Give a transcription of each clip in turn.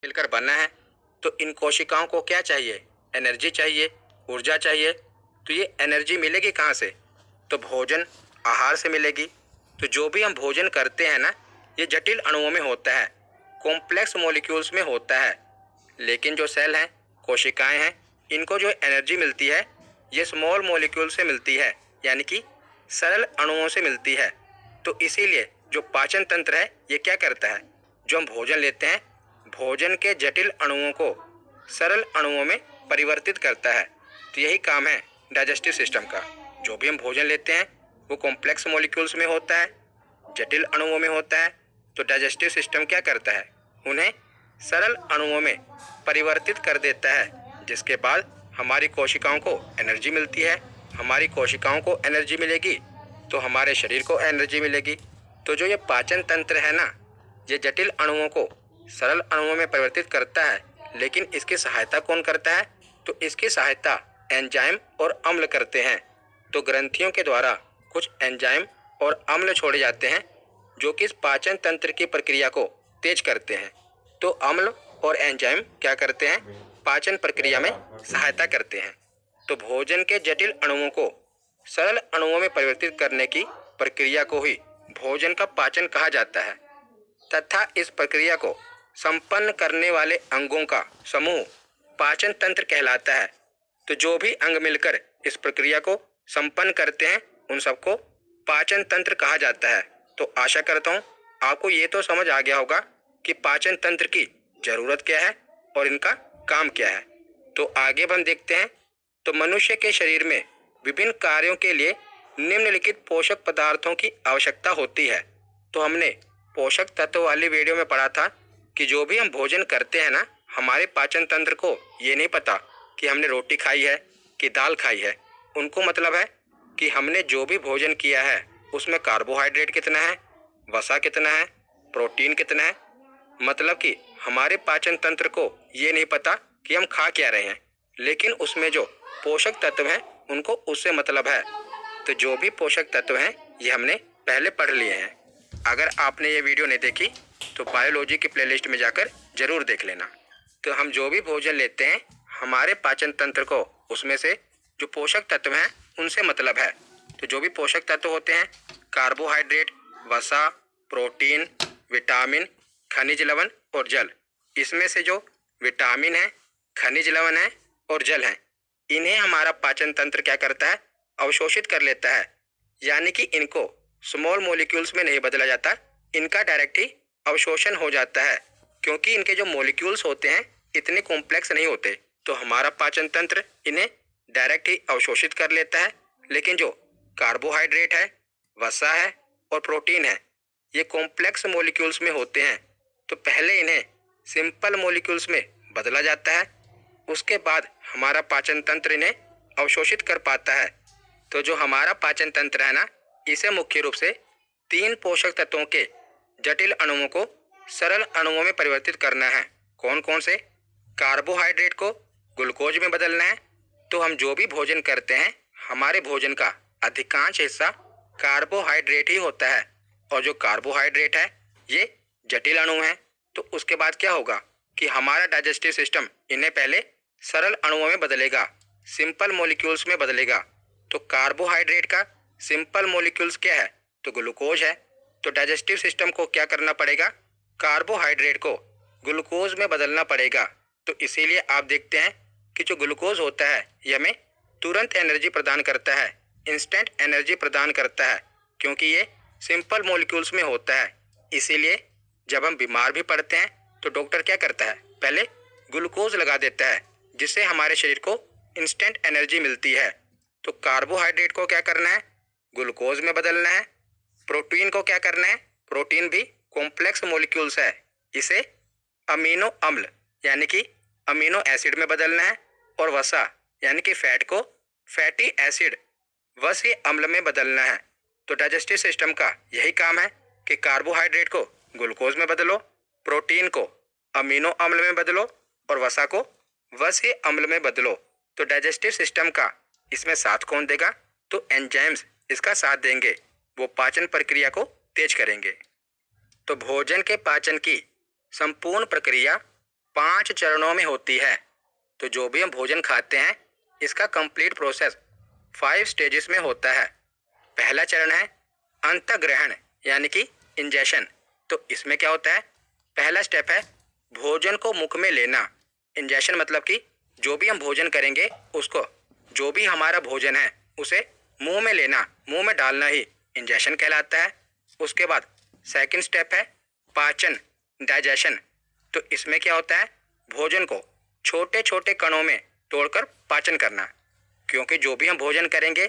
मिलकर बना है। तो इन कोशिकाओं को क्या चाहिए? एनर्जी चाहिए, ऊर्जा चाहिए। तो ये एनर्जी मिलेगी कहाँ से? तो भोजन, आहार से मिलेगी। तो जो भी हम भोजन करते हैं ना, ये जटिल अणुओं में होता है, कॉम्प्लेक्स मॉलिक्यूल्स में होता है। लेकिन जो सेल हैं, कोशिकाएं हैं, इनको जो एनर्जी मिलती है ये स्मॉल मॉलिक्यूल से मिलती है, यानी कि सरल अणुओं से मिलती है। तो इसीलिए जो पाचन तंत्र है ये क्या करता है? जो हम भोजन लेते हैं, भोजन के जटिल अणुओं को सरल अणुओं में परिवर्तित करता है। तो यही काम है डाइजेस्टिव सिस्टम का। जो भी हम भोजन लेते हैं वो कॉम्प्लेक्स मॉलिक्यूल्स में होता है, जटिल अणुओं में होता है। तो डाइजेस्टिव सिस्टम क्या करता है? उन्हें सरल अणुओं में परिवर्तित कर देता है, जिसके बाद हमारी कोशिकाओं को एनर्जी मिलती है। हमारी कोशिकाओं को एनर्जी मिलेगी तो हमारे शरीर को एनर्जी मिलेगी। तो जो ये पाचन तंत्र है ना, ये जटिल अणुओं को सरल अणुओं में परिवर्तित करता है। लेकिन इसकी सहायता कौन करता है? तो इसकी सहायता एंजाइम और अम्ल करते हैं। तो ग्रंथियों के द्वारा कुछ एंजाइम और अम्ल छोड़े जाते हैं जो कि इस पाचन तंत्र की प्रक्रिया को तेज करते हैं। तो अम्ल और एंजाइम क्या करते हैं? पाचन प्रक्रिया में सहायता करते हैं। तो भोजन के जटिल अणुओं को सरल अणुओं में परिवर्तित करने की प्रक्रिया को ही भोजन का पाचन कहा जाता है, तथा इस प्रक्रिया को संपन्न करने वाले अंगों का समूह पाचन तंत्र कहलाता है। तो जो भी अंग मिलकर इस प्रक्रिया को संपन्न करते हैं उन सबको पाचन तंत्र कहा जाता है। तो आशा करता हूँ आपको ये तो समझ आ गया होगा कि पाचन तंत्र की जरूरत क्या है और इनका काम क्या है। तो आगे हम देखते हैं। तो मनुष्य के शरीर में विभिन्न कार्यों के लिए निम्नलिखित पोषक पदार्थों की आवश्यकता होती है। तो हमने पोषक तत्व वाली वीडियो में पढ़ा था कि जो भी हम भोजन करते हैं ना, हमारे पाचन तंत्र को ये नहीं पता कि हमने रोटी खाई है कि दाल खाई है। उनको मतलब है कि हमने जो भी भोजन किया है उसमें कार्बोहाइड्रेट कितना है, वसा कितना है, प्रोटीन कितना है। मतलब कि हमारे पाचन तंत्र को ये नहीं पता कि हम खा क्या रहे हैं, लेकिन उसमें जो पोषक तत्व हैं उनको उससे मतलब है। तो जो भी पोषक तत्व हैं ये हमने पहले पढ़ लिए हैं। अगर आपने ये वीडियो नहीं देखी तो बायोलॉजी की प्लेलिस्ट में जाकर जरूर देख लेना। तो हम जो भी भोजन लेते हैं, हमारे पाचन तंत्र को उसमें से जो पोषक तत्व हैं उनसे मतलब है। तो जो भी पोषक तत्व होते हैं, कार्बोहाइड्रेट, वसा, प्रोटीन, विटामिन, खनिज लवण और जल। इसमें से जो विटामिन है, खनिज लवण है और जल है, इन्हें हमारा पाचन तंत्र क्या करता है? अवशोषित कर लेता है। यानी कि इनको स्मॉल मॉलिक्यूल्स में नहीं बदला जाता, इनका डायरेक्ट ही अवशोषण हो जाता है, क्योंकि इनके जो मॉलिक्यूल्स होते हैं इतने कॉम्प्लेक्स नहीं होते। तो हमारा पाचन तंत्र इन्हें डायरेक्ट ही अवशोषित कर लेता है। लेकिन जो कार्बोहाइड्रेट है, वसा है और प्रोटीन है, ये कॉम्प्लेक्स मॉलिक्यूल्स में होते हैं। तो पहले इन्हें सिंपल मॉलिक्यूल्स में बदला जाता है, उसके बाद हमारा पाचन तंत्र इन्हें अवशोषित कर पाता है। तो जो हमारा पाचन तंत्र है ना, इसे मुख्य रूप से 3 पोषक तत्वों के जटिल अणुओं को सरल अणुओं में परिवर्तित करना है। कौन कौन से? कार्बोहाइड्रेट को ग्लूकोज में बदलना है। तो हम जो भी भोजन करते हैं, हमारे भोजन का अधिकांश हिस्सा कार्बोहाइड्रेट ही होता है। और जो कार्बोहाइड्रेट है ये जटिल अणु है। तो उसके बाद क्या होगा कि हमारा डाइजेस्टिव सिस्टम इन्हें पहले सरल अणुओं में बदलेगा, सिंपल मॉलिक्यूल्स में बदलेगा। तो कार्बोहाइड्रेट का सिंपल मॉलिक्यूल्स क्या है? तो ग्लूकोज है। तो डाइजेस्टिव सिस्टम को क्या करना पड़ेगा? कार्बोहाइड्रेट को ग्लूकोज में बदलना पड़ेगा। तो इसीलिए आप देखते हैं कि जो ग्लूकोज होता है ये हमें तुरंत एनर्जी प्रदान करता है, इंस्टेंट एनर्जी प्रदान करता है, क्योंकि ये सिंपल मॉलिक्यूल्स में होता है। इसीलिए जब हम बीमार भी पड़ते हैं तो डॉक्टर क्या करता है? पहले ग्लूकोज लगा देता है, जिससे हमारे शरीर को इंस्टेंट एनर्जी मिलती है। तो कार्बोहाइड्रेट को क्या करना है? ग्लूकोज में बदलना है। प्रोटीन को क्या करना है? प्रोटीन भी कॉम्प्लेक्स मॉलिक्यूल्स है, इसे अमीनो अम्ल यानी कि अमीनो एसिड में बदलना है। और वसा यानी कि फैट को फैटी एसिड वसीय अम्ल में बदलना है। तो डाइजेस्टिव सिस्टम का यही काम है कि कार्बोहाइड्रेट को ग्लूकोज में बदलो, प्रोटीन को अमीनो अम्ल में बदलो और वसा को वसीय अम्ल में बदलो। तो डाइजेस्टिव सिस्टम का इसमें साथ कौन देगा? तो एंजाइम्स इसका साथ देंगे, वो पाचन प्रक्रिया को तेज करेंगे। तो भोजन के पाचन की संपूर्ण प्रक्रिया 5 चरणों में होती है। तो जो भी हम भोजन खाते हैं इसका कंप्लीट प्रोसेस 5 स्टेजेस में होता है। पहला चरण है अंतःग्रहण यानी कि इंजेशन। तो इसमें क्या होता है, पहला स्टेप है भोजन को मुख में लेना। इंजेशन मतलब कि जो भी हम भोजन करेंगे उसको, जो भी हमारा भोजन है उसे मुंह में लेना, मुंह में डालना ही इंजेशन कहलाता है। उसके बाद सेकंड स्टेप है पाचन, डाइजेशन। तो इसमें क्या होता है, भोजन को छोटे छोटे कणों में तोड़कर पाचन करना। क्योंकि जो भी हम भोजन करेंगे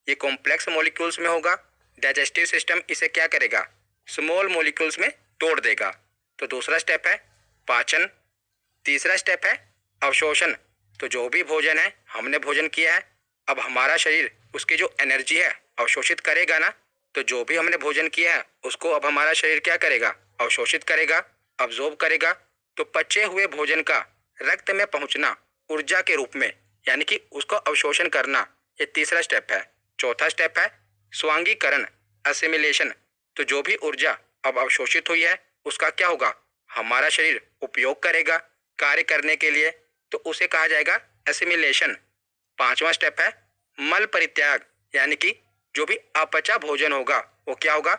ये कॉम्प्लेक्स मॉलिक्यूल्स में होगा, डाइजेस्टिव सिस्टम इसे क्या करेगा, स्मॉल मॉलिक्यूल्स में तोड़ देगा। तो दूसरा स्टेप है पाचन। तीसरा स्टेप है अवशोषण। तो जो भी भोजन है हमने भोजन किया है, अब हमारा शरीर उसकी जो एनर्जी है अवशोषित करेगा ना। तो जो भी हमने भोजन किया है उसको अब हमारा शरीर क्या करेगा, अवशोषित करेगा, अब्जॉर्ब करेगा। तो पचे हुए भोजन का रक्त में पहुंचना ऊर्जा के रूप में, यानी कि उसको अवशोषण करना, ये तीसरा स्टेप है। चौथा स्टेप है स्वांगीकरण, असिमिलेशन। तो जो भी ऊर्जा अब अवशोषित हुई है उसका क्या होगा, हमारा शरीर उपयोग करेगा कार्य करने के लिए। तो उसे कहा जाएगा एसिमिलेशन। पांचवा स्टेप है मल परित्याग, यानी कि जो भी अपचा भोजन होगा वो क्या होगा,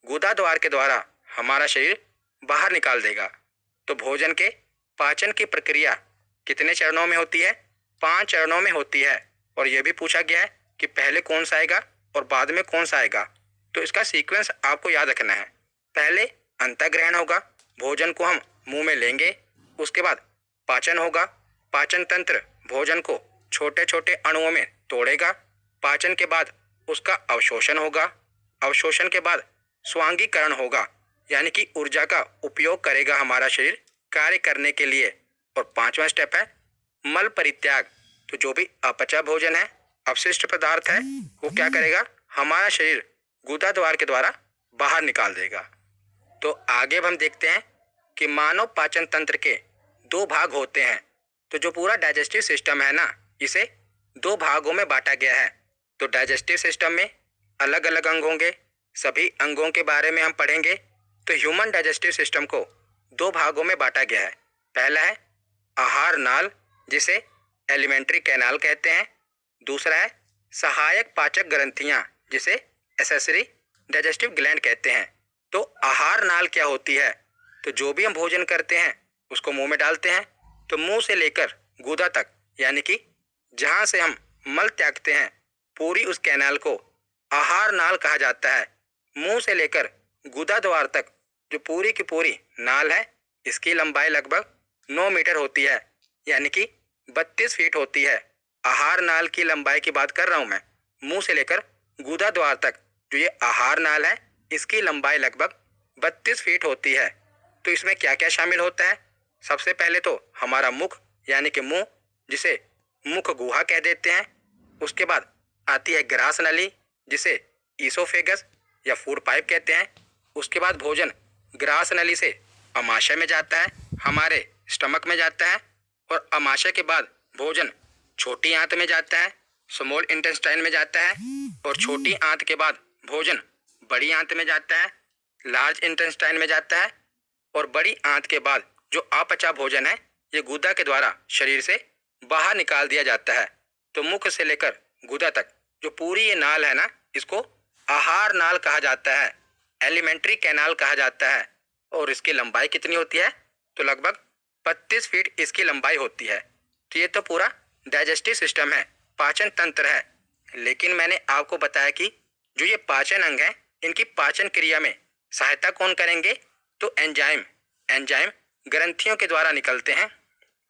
गुदा द्वार के द्वारा हमारा शरीर बाहर निकाल देगा। तो भोजन के पाचन की प्रक्रिया कितने चरणों में होती है, 5 चरणों में होती है। और यह भी पूछा गया है कि पहले कौन सा आएगा और बाद में कौन सा आएगा। तो इसका सीक्वेंस आपको याद रखना है। पहले अंतःग्रहण होगा, भोजन को हम मुंह में लेंगे। उसके बाद पाचन होगा, पाचन तंत्र भोजन को छोटे छोटे अणुओं में तोड़ेगा। पाचन के बाद उसका अवशोषण होगा, अवशोषण के बाद स्वांगीकरण होगा, यानी कि ऊर्जा का उपयोग करेगा हमारा शरीर कार्य करने के लिए। और पांचवा स्टेप है मल परित्याग। तो जो भी अपचा भोजन है, अपशिष्ट पदार्थ है, वो क्या करेगा, हमारा शरीर गुदा द्वार के द्वारा बाहर निकाल देगा। तो आगे अब हम देखते हैं कि मानव पाचन तंत्र के 2 भाग होते हैं। तो जो पूरा डाइजेस्टिव सिस्टम है ना, इसे 2 भागों में बांटा गया है। तो डाइजेस्टिव सिस्टम में अलग अलग अंग होंगे, सभी अंगों के बारे में हम पढ़ेंगे। तो ह्यूमन डाइजेस्टिव सिस्टम को 2 भागों में बांटा गया है। पहला है आहार नाल, जिसे एलिमेंट्री कैनाल कहते हैं। दूसरा है सहायक पाचक ग्रंथियां, जिसे एसेसरी डाइजेस्टिव ग्लैंड कहते हैं। तो आहार नाल क्या होती है, तो जो भी हम भोजन करते हैं उसको मुंह में डालते हैं। तो मुंह से लेकर गुदा तक, यानी कि जहां से हम मल त्यागते हैं, पूरी उस कैनाल को आहार नाल कहा जाता है। मुंह से लेकर गुदा द्वार तक जो पूरी की पूरी नाल है, इसकी लंबाई लगभग 9 मीटर होती है, यानी कि 32 फीट होती है। आहार नाल की लंबाई की बात कर रहा हूं मैं। मुंह से लेकर गुदा द्वार तक जो ये आहार नाल है, इसकी लंबाई लगभग 32 फीट होती है। तो इसमें क्या क्या शामिल होता है, सबसे पहले तो हमारा मुख यानी कि मुंह, जिसे मुख गुहा कह देते हैं। उसके बाद आती है ग्रास नली, जिसे ईसोफेगस या फूड पाइप कहते हैं। उसके बाद भोजन ग्रास नली से अमाशय में जाता है, हमारे स्टमक में जाता है। और अमाशय के बाद भोजन छोटी आंत में जाता है, स्मॉल इंटेस्टाइन में जाता है। और छोटी आंत के बाद भोजन बड़ी आंत में जाता है, लार्ज इंटेस्टाइन में जाता है। और बड़ी आंत के बाद जो अपचा भोजन है, ये गुदा के द्वारा शरीर से बाहर निकाल दिया जाता है। तो मुख से लेकर गुदा तक जो पूरी ये नाल है ना, इसको आहार नाल कहा जाता है, एलिमेंट्री कैनाल कहा जाता है। और इसकी लंबाई कितनी होती है, तो लगभग 32 फीट इसकी लंबाई होती है। तो ये तो पूरा डाइजेस्टिव सिस्टम है, पाचन तंत्र है। लेकिन मैंने आपको बताया कि जो ये पाचन अंग है, इनकी पाचन क्रिया में सहायता कौन करेंगे, तो एंजाइम। एंजाइम ग्रंथियों के द्वारा निकलते हैं।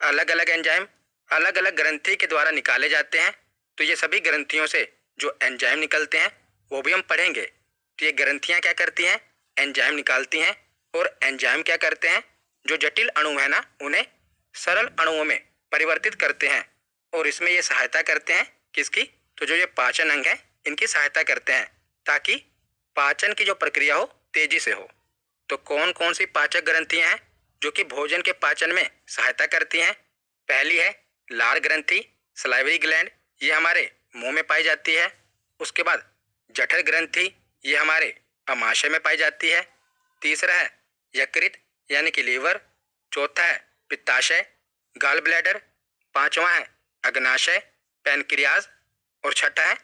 अलग अलग एंजाइम अलग अलग ग्रंथि के द्वारा निकाले जाते हैं। तो ये सभी ग्रंथियों से जो एंजाइम निकलते हैं वो भी हम पढ़ेंगे। तो ये ग्रंथियां क्या करती हैं, एंजाइम निकालती हैं। और एंजाइम क्या करते हैं, जो जटिल अणु है ना, उन्हें सरल अणुओं में परिवर्तित करते हैं। और इसमें ये सहायता करते हैं किसकी, तो जो ये पाचन अंग है इनकी सहायता करते हैं, ताकि पाचन की जो प्रक्रिया हो तेजी से हो। तो कौन कौन सी पाचक ग्रंथियां हैं जो कि भोजन के पाचन में सहायता करती हैं। पहली है लार ग्रंथि, सलाइवरी ग्लैंड, ये हमारे मुंह में पाई जाती है। उसके बाद जठर ग्रंथि, ये हमारे अमाशय में पाई जाती है। तीसरा है यकृत यानी कि लीवर। चौथा है पित्ताशय, गॉल ब्लैडर, पांचवा है अग्नाशय, पैनक्रियाज, और छठा है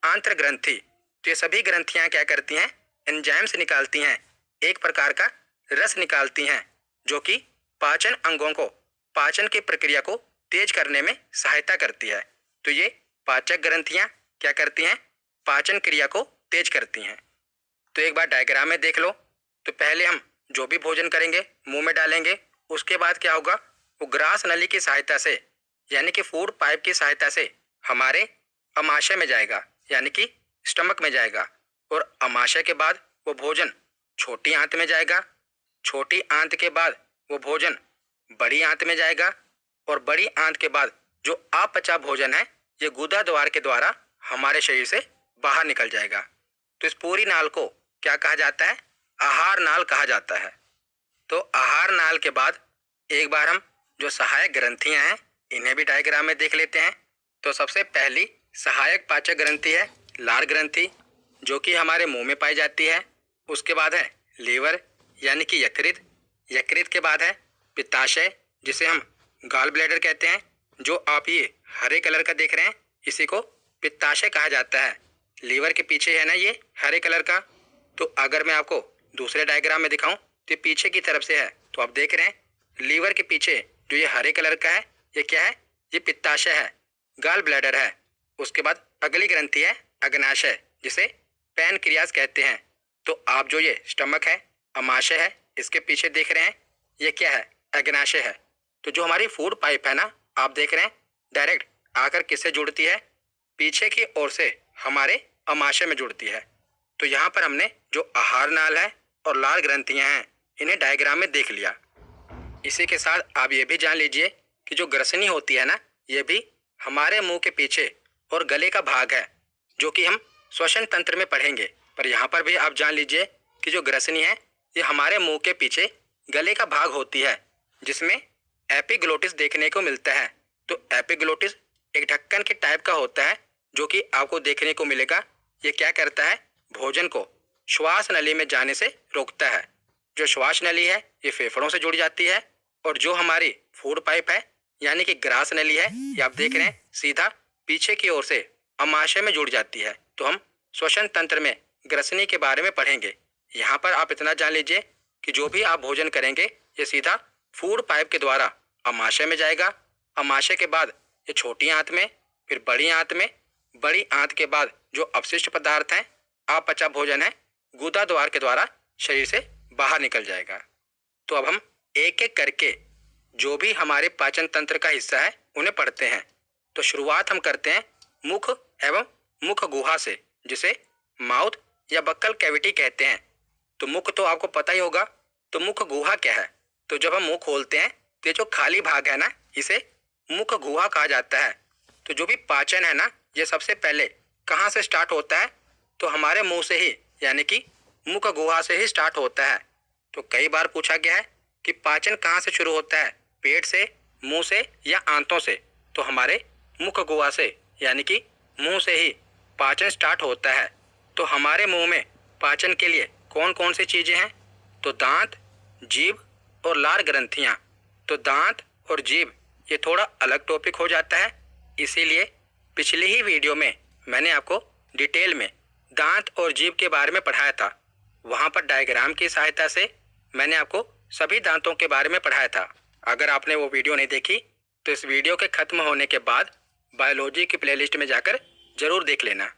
आंत्र ग्रंथि। तो ये सभी ग्रंथियां क्या करती हैं, एंजाइम्स निकालती हैं, एक प्रकार का रस निकालती हैं, जो कि पाचन अंगों को पाचन की प्रक्रिया को तेज करने में सहायता करती है। तो ये पाचक ग्रंथियां क्या करती हैं, पाचन क्रिया को तेज करती हैं। तो एक बार डायग्राम में देख लो। तो पहले हम जो भी भोजन करेंगे मुंह में डालेंगे, उसके बाद क्या होगा, वो ग्रास नली की सहायता से यानी कि फूड पाइप की सहायता से हमारे अमाशय में जाएगा, यानी कि स्टमक में जाएगा, और अमाशय के बाद वो भोजन छोटी आंत में जाएगा, छोटी आंत के बाद वो भोजन बड़ी आंत में जाएगा, और बड़ी आंत के बाद जो अपचा भोजन है ये गुदा द्वार के द्वारा हमारे शरीर से बाहर निकल जाएगा। तो इस पूरी नाल को क्या कहा जाता है, आहार नाल कहा जाता है। तो आहार नाल के बाद एक बार हम जो सहायक ग्रंथियां हैं इन्हें भी डायग्राम में देख लेते हैं। तो सबसे पहली सहायक पाचक ग्रंथि है लार ग्रंथि, जो कि हमारे मुंह में पाई जाती है। उसके बाद है लीवर यानी कि यकृत, यकृत के बाद है पित्ताशय जिसे हम गॉल ब्लैडर कहते हैं। जो आप ये हरे कलर का देख रहे हैं इसी को पित्ताशय कहा जाता है। लीवर के पीछे है ना ये हरे कलर का। तो अगर मैं आपको दूसरे डायग्राम में दिखाऊं तो पीछे की तरफ से है, तो आप देख रहे हैं लीवर के पीछे जो ये हरे कलर का है ये क्या है, ये पित्ताशय है, गॉल ब्लैडर है। उसके बाद अगली ग्रंथि है अग्नाशय जिसे पैनक्रियाज कहते हैं। तो आप जो ये स्टमक है, अमाशय है, इसके पीछे देख रहे हैं ये क्या है, अग्नाशय है। तो जो हमारी फूड पाइप है ना, आप देख रहे हैं डायरेक्ट आकर किससे जुड़ती है, पीछे की ओर से हमारे अमाशय में जुड़ती है। तो यहाँ पर हमने जो आहार नाल है और लार ग्रंथियां हैं इन्हें डायग्राम में देख लिया। इसी के साथ आप ये भी जान लीजिए कि जो ग्रसनी होती है ना, ये भी हमारे मुंह के पीछे और गले का भाग है, जो कि हम श्वसन तंत्र में पढ़ेंगे। पर यहाँ पर भी आप जान लीजिए कि जो ग्रसनी है ये हमारे मुंह के पीछे गले का भाग होती है, जिसमें एपिग्लोटिस देखने को मिलता है। तो एपिग्लोटिस एक ढक्कन के टाइप का होता है, जो कि आपको देखने को मिलेगा। ये क्या करता है, भोजन को श्वास नली में जाने से रोकता है। जो श्वास नली है ये फेफड़ों से जुड़ जाती है, और जो हमारी फूड पाइप है यानी कि ग्रास नली है ये आप देख रहे हैं सीधा पीछे की ओर से अमाशय में जुड़ जाती है। तो हम श्वसन तंत्र में ग्रसनी के बारे में पढ़ेंगे। यहाँ पर आप इतना जान लीजिए कि जो भी आप भोजन करेंगे ये सीधा फूड पाइप के द्वारा अमाशय में जाएगा। अमाशय के बाद ये छोटी आंत में, फिर बड़ी आंत में, बड़ी आंत के बाद जो अपशिष्ट पदार्थ हैं, अपचा भोजन है, गुदा द्वार के द्वारा शरीर से बाहर निकल जाएगा। तो अब हम एक एक करके जो भी हमारे पाचन तंत्र का हिस्सा है उन्हें पढ़ते हैं। तो शुरुआत हम करते हैं मुख एवं मुख गुहा से, जिसे माउथ या बक्कल कैविटी कहते हैं। तो मुख तो आपको पता ही होगा, तो मुख गुहा क्या है। तो जब हम मुंह खोलते हैं तो ये जो खाली भाग है ना, इसे मुख गुहा कहा जाता है। तो जो भी पाचन है ना, ये सबसे पहले कहाँ से स्टार्ट होता है, तो हमारे मुंह से ही यानी कि मुख गुहा से ही स्टार्ट होता है। तो कई बार पूछा गया है कि पाचन कहाँ से शुरू होता है, पेट से, मुंह से या आंतों से। तो हमारे मुख गुहा से यानी कि मुंह से ही पाचन स्टार्ट होता है। तो हमारे मुंह में पाचन के लिए कौन कौन सी चीजें हैं, तो दांत, जीभ और लार ग्रंथियां। तो दांत और जीभ ये थोड़ा अलग टॉपिक हो जाता है, इसीलिए पिछली ही वीडियो में मैंने आपको डिटेल में दांत और जीभ के बारे में पढ़ाया था। वहां पर डायग्राम की सहायता से मैंने आपको सभी दांतों के बारे में पढ़ाया था। अगर आपने वो वीडियो नहीं देखी तो इस वीडियो के खत्म होने के बाद बायोलॉजी की प्लेलिस्ट में जाकर जरूर देख लेना।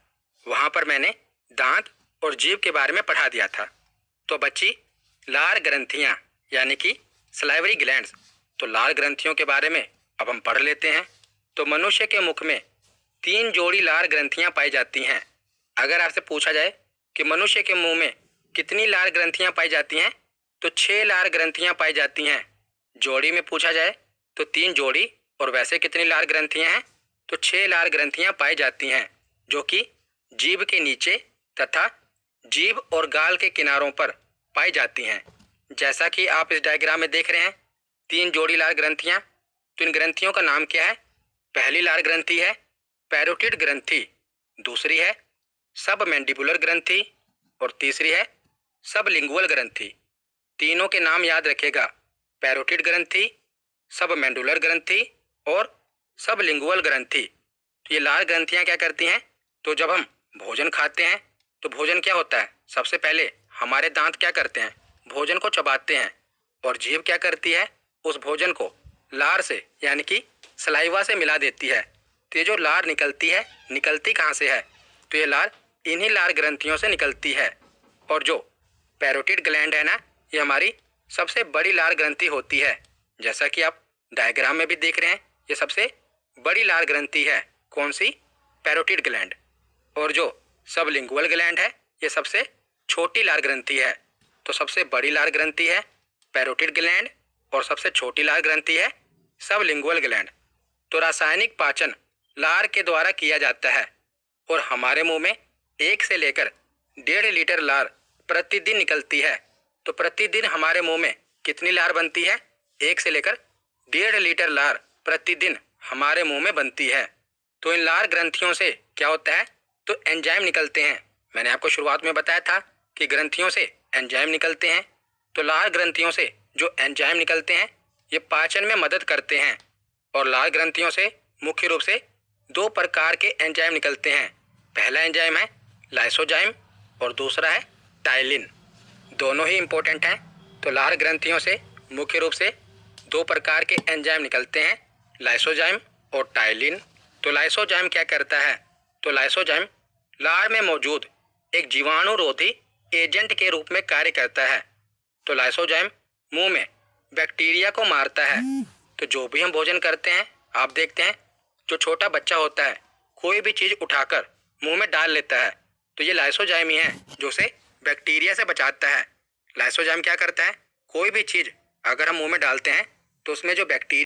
वहां पर मैंने दांत और जीभ के बारे में पढ़ा दिया था। तो बच्ची लार ग्रंथियां यानी कि सलाइवरी ग्लैंड्स। तो लार ग्रंथियों के बारे में अब हम पढ़ लेते हैं। तो मनुष्य के मुख में 3 जोड़ी लार ग्रंथियां पाई जाती हैं। अगर आपसे पूछा जाए कि मनुष्य के मुंह में कितनी लार ग्रंथियां पाई जाती हैं, तो 6 लार ग्रंथियां पाई जाती हैं। जोड़ी में पूछा जाए तो 3 जोड़ी, और वैसे कितनी लार ग्रंथियां हैं, तो 6 लार ग्रंथियां पाई जाती हैं, जो कि जीभ के नीचे तथा जीभ और गाल के किनारों पर पाई जाती हैं। जैसा कि आप इस डायग्राम में देख रहे हैं 3 जोड़ी लार ग्रंथियां। तो इन ग्रंथियों का नाम क्या है, पहली लार ग्रंथि है पैरोटिड ग्रंथि, दूसरी है सब मैंडिबुलर ग्रंथि, और तीसरी है सब लिंगुअल ग्रंथि। तीनों के नाम याद रखेगा, पैरोटिड ग्रंथि, सबमेंडुलर ग्रंथि और सबलिंगुअल ग्रंथि। तो ये लार ग्रंथियां क्या करती हैं? तो जब हम भोजन खाते हैं तो भोजन क्या होता है, सबसे पहले हमारे दांत क्या करते हैं, भोजन को चबाते हैं और जीभ क्या करती है, उस भोजन को लार से यानी कि सलाइवा से मिला देती है। तो ये जो लार निकलती है, निकलती कहाँ से है? तो ये लार इन्हीं लार ग्रंथियों से निकलती है। और जो पैरोटिड ग्लैंड है ना, ये हमारी सबसे बड़ी लार ग्रंथि होती है। जैसा कि आप डायग्राम में भी देख रहे हैं, ये सबसे बड़ी लार ग्रंथि है। कौन सी? Parotid gland. और जो सबलिंगुअल ग्लैंड है, ये सबसे छोटी लार ग्रंथि है। तो सबसे बड़ी लार ग्रंथि है पैरोटिड ग्लैंड और सबसे छोटी लार ग्रंथि है सबलिंगुअल ग्लैंड। तो रासायनिक पाचन लार के द्वारा किया जाता है और हमारे मुंह में 1 से लेकर 1.5 लीटर लार प्रतिदिन निकलती है। तो प्रतिदिन हमारे मुंह में कितनी लार बनती है? 1 से लेकर 1.5 लीटर लार प्रतिदिन हमारे मुंह में बनती है। तो इन लार ग्रंथियों से क्या होता है? तो एंजाइम निकलते हैं। मैंने आपको शुरुआत में बताया था कि ग्रंथियों से एंजाइम निकलते हैं। तो लार ग्रंथियों से जो एंजाइम निकलते हैं, ये पाचन में मदद करते हैं। और लार ग्रंथियों से मुख्य रूप से 2 प्रकार के एंजाइम निकलते हैं। पहला एंजाइम है लाइसोजाइम और दूसरा है टाइलिन। दोनों ही इंपॉर्टेंट हैं। तो लार ग्रंथियों से मुख्य रूप से 2 प्रकार के एंजाइम निकलते हैं, लाइसोजाइम और टाइलिन। तो लाइसोजाइम क्या करता है? तो लाइसोजाइम लार में मौजूद एक जीवाणुरोधी एजेंट के रूप में कार्य करता है। तो लाइसोजाइम मुंह में बैक्टीरिया को मारता है। तो जो भी हम भोजन करते हैं, आप देखते हैं जो छोटा बच्चा होता है कोई भी चीज उठाकर मुंह में डाल लेता है, तो ये लाइसोजाइम ही है जो उसे बैक्टीरिया से बचाता है। लाइसोजाइम क्या करता है? कोई भी चीज अगर हम मुंह में डालते हैं तो उसमें जो बैक्टीरिया